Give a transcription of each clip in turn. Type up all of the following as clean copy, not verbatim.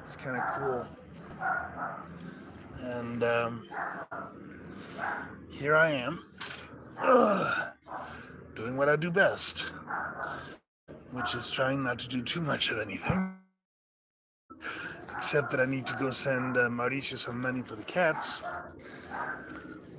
It's kind of cool. And here I am, doing what I do best, which is trying not to do too much of anything, except that I need to go send Mauricio some money for the cats,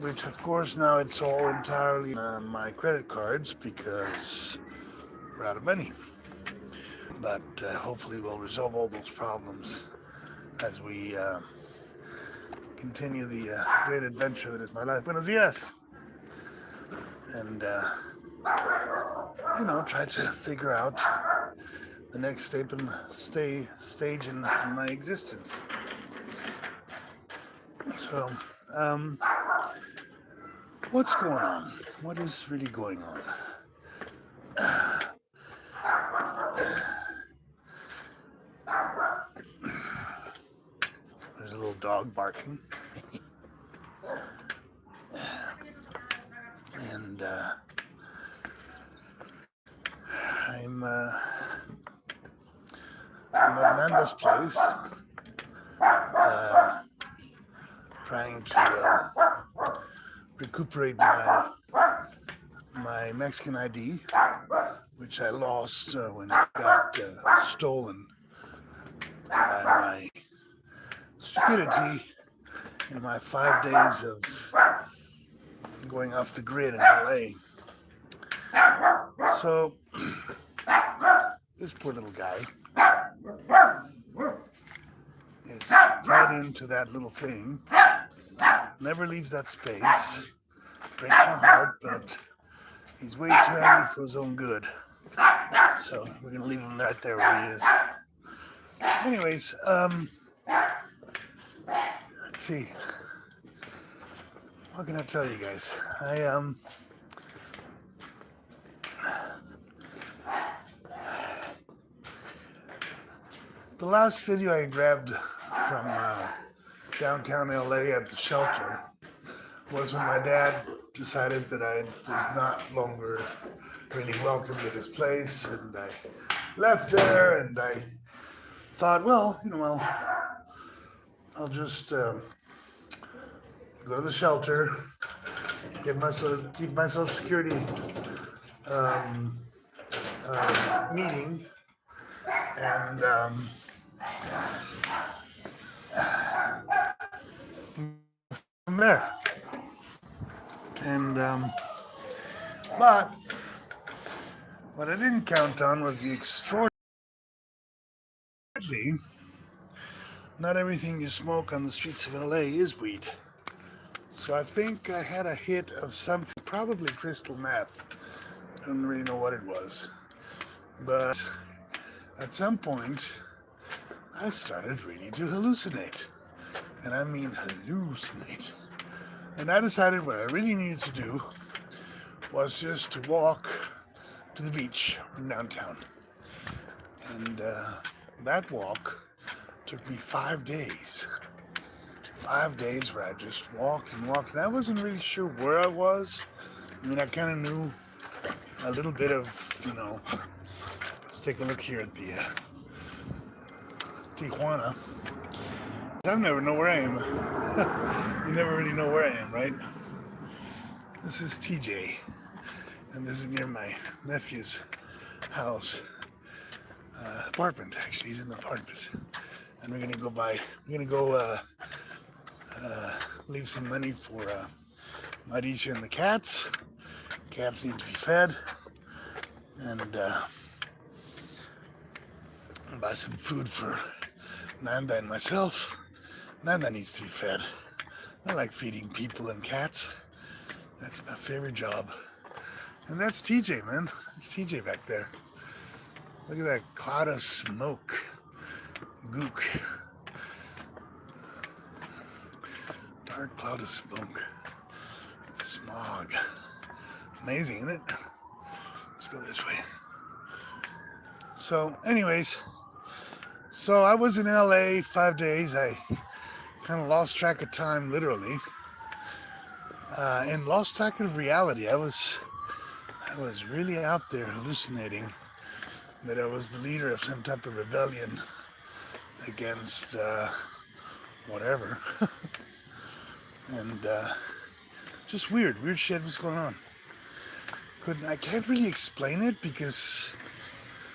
which of course now it's all entirely on my credit cards because we're out of money. But hopefully we'll resolve all those problems as we continue the great adventure that is my life. Buenos dias! And, try to figure out the next stage in my existence. So, what's going on? What is really going on? There's a little dog barking. And I'm at Amanda's place, trying to recuperate my Mexican ID, which I lost when it got stolen by my stupidity in my 5 days of going off the grid in LA. So this poor little guy is tied into that little thing, never leaves that space. Breaks my heart, but he's way too angry for his own good. So we're gonna leave him right there where he is. Anyways, let's see. What can I tell you guys? The last video I grabbed from downtown LA at the shelter was when my dad decided that I was not longer really welcome at his place, and I left there, and I thought, well, I'll just go to the shelter, keep my Social Security meeting, and from there. And but what I didn't count on was the extraordinary. Not everything you smoke on the streets of LA is weed. So I think I had a hit of something, probably crystal meth. I don't really know what it was. But at some point, I started really to hallucinate. And I mean hallucinate. And I decided what I really needed to do was just to walk to the beach in downtown. And that walk took me 5 days. 5 days where I just walked and walked. And I wasn't really sure where I was. I mean, I kind of knew a little bit of, let's take a look here at the Tijuana. I never know where I am. You never really know where I am, right? This is TJ, and this is near my nephew's house. Apartment, actually. He's in the apartment. And we're gonna go leave some money for Mauricio and the cats. Cats need to be fed. And buy some food for Nanda and myself. Nanda needs to be fed. I like feeding people and cats. That's my favorite job. And that's TJ, man. It's TJ back there. Look at that cloud of smoke. Gook. Dark cloud of smoke. Smog. Amazing, isn't it? Let's go this way. So, anyways, I was in LA 5 days. I kind of lost track of time, literally, and lost track of reality. I was really out there hallucinating that I was the leader of some type of rebellion against whatever. And just weird shit was going on. I can't really explain it because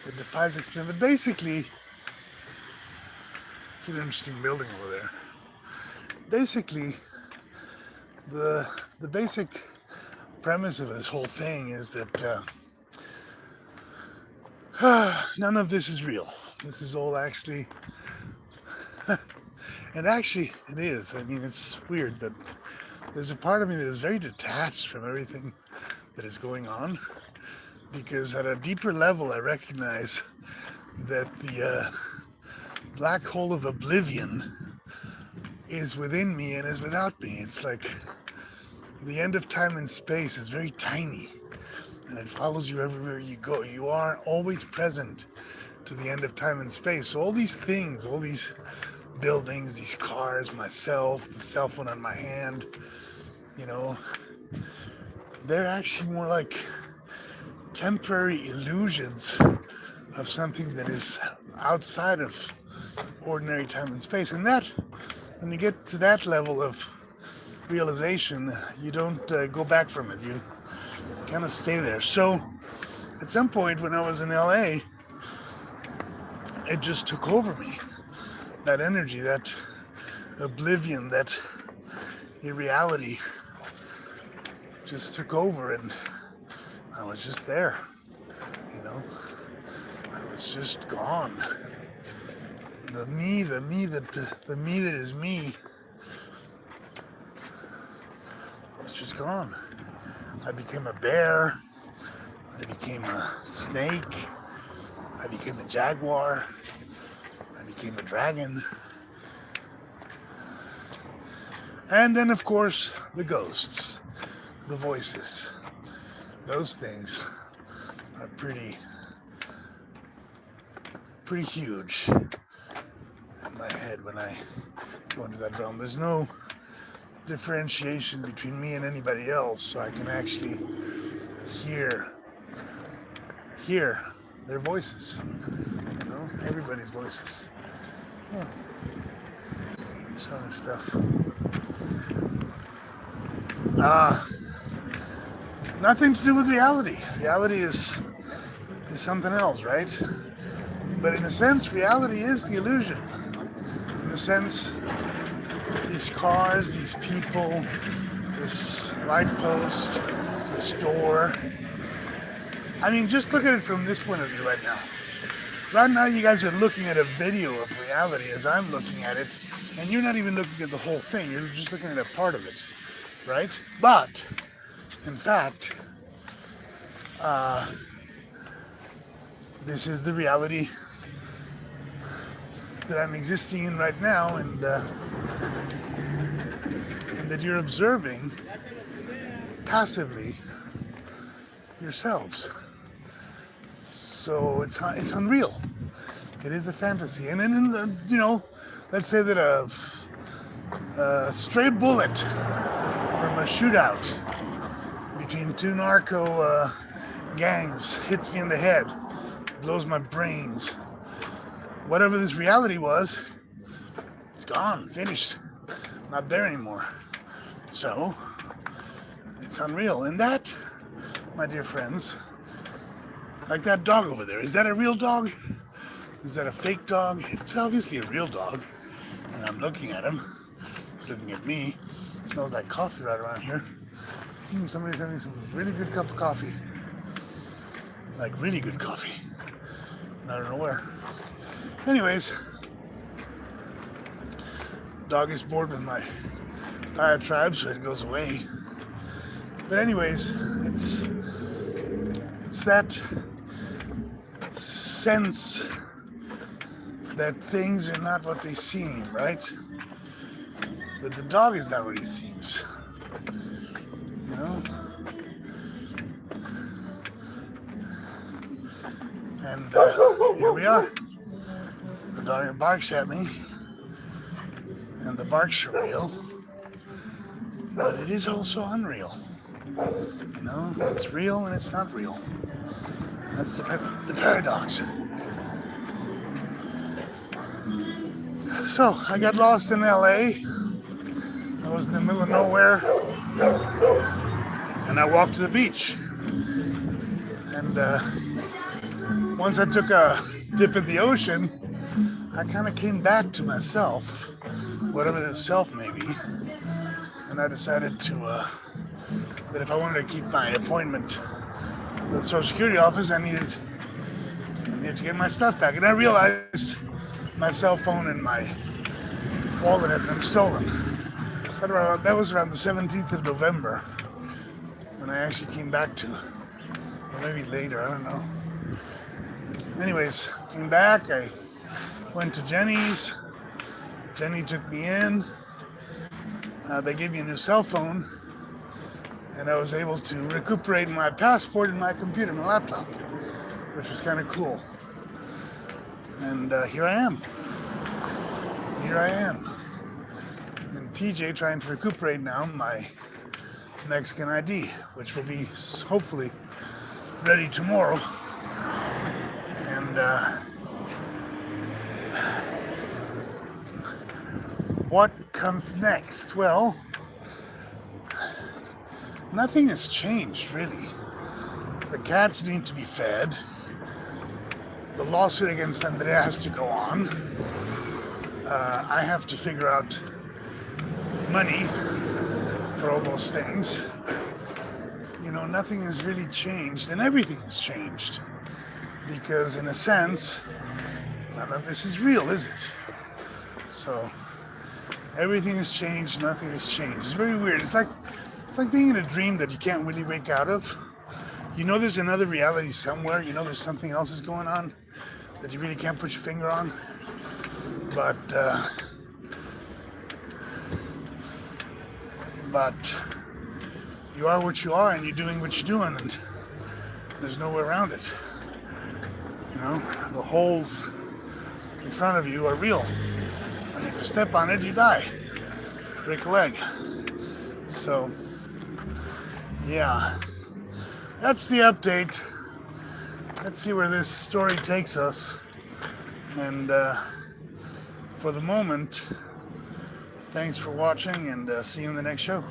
it defies explanation. But basically, it's an interesting building over there. Basically, the basic premise of this whole thing is that none of this is real. This is all actually, and actually it is. I mean, it's weird, but there's a part of me that is very detached from everything that is going on, because at a deeper level I recognize that the black hole of oblivion is within me and is without me. It's like the end of time and space is very tiny, and it follows you everywhere you go. You are always present to the end of time and space. So all these things, all these buildings, these cars, myself, the cell phone on my hand, you know, they're actually more like temporary illusions of something that is outside of ordinary time and space. And that, when you get to that level of realization, you don't go back from it. You kind of stay there. So at some point when I was in LA, it just took over me. That energy, that oblivion, that irreality just took over, and I was just there, you know. I was just gone. The me that is me was just gone. I became a bear. I became a snake. I became a jaguar. I became a dragon. And then, of course, the ghosts, the voices. Those things are pretty huge in my head when I go into that realm. There's no differentiation between me and anybody else, so I can actually hear their voices, you know, everybody's voices. Yeah. Some of this stuff. Nothing to do with reality. Reality is something else, right? But in a sense, reality is the illusion. In a sense, these cars, these people, this light post, this door. I mean, just look at it from this point of view right now. Right now, you guys are looking at a video of reality as I'm looking at it, and you're not even looking at the whole thing. You're just looking at a part of it, right? But, in fact, this is the reality that I'm existing in right now, and that you're observing passively yourselves. So it's unreal. It is a fantasy. And then, in the, you know, let's say that a stray bullet from a shootout between two narco gangs hits me in the head, blows my brains. Whatever this reality was, it's gone, finished, not there anymore. So, it's unreal. And that, my dear friends, like that dog over there, is that a real dog? Is that a fake dog? It's obviously a real dog. And I'm looking at him. He's looking at me. It smells like coffee right around here. Somebody's having some really good cup of coffee. Like really good coffee. I don't know where. Anyways, dog is bored with my diatribe, so it goes away. But anyways, it's that sense that things are not what they seem, right? That the dog is not what he seems, you know? And here we are. The dog barks at me, and the barks are real, but it is also unreal. You know, it's real and it's not real. That's the paradox. So I got lost in LA. I was in the middle of nowhere, and I walked to the beach. And once I took a dip in the ocean, I kind of came back to myself, whatever this self may be. And I decided that if I wanted to keep my appointment with the Social Security office, I needed to get my stuff back. And I realized my cell phone and my wallet had been stolen. That was around the 17th of November when I actually came back to, or maybe later, I don't know. Anyways, came back, I went to Jenny's. Jenny took me in. They gave me a new cell phone, and I was able to recuperate my passport and my computer, my laptop, which was kind of cool. And here I am. And TJ trying to recuperate now my Mexican ID, which will be hopefully ready tomorrow. And what comes next? Well, nothing has changed really. The cats need to be fed. The lawsuit against Andrea has to go on. I have to figure out money for all those things. You know, nothing has really changed, and everything has changed. Because in a sense, none of this is real, is it? So everything has changed, nothing has changed. It's very weird. It's like being in a dream that you can't really wake out of. You know there's another reality somewhere. You know there's something else is going on that you really can't put your finger on. But you are what you are, and you're doing what you're doing, and there's no way around it. You know, the holes in front of you are real, and if you step on it, you die. Break a leg. So, yeah, that's the update. Let's see where this story takes us. And for the moment, thanks for watching, and see you in the next show.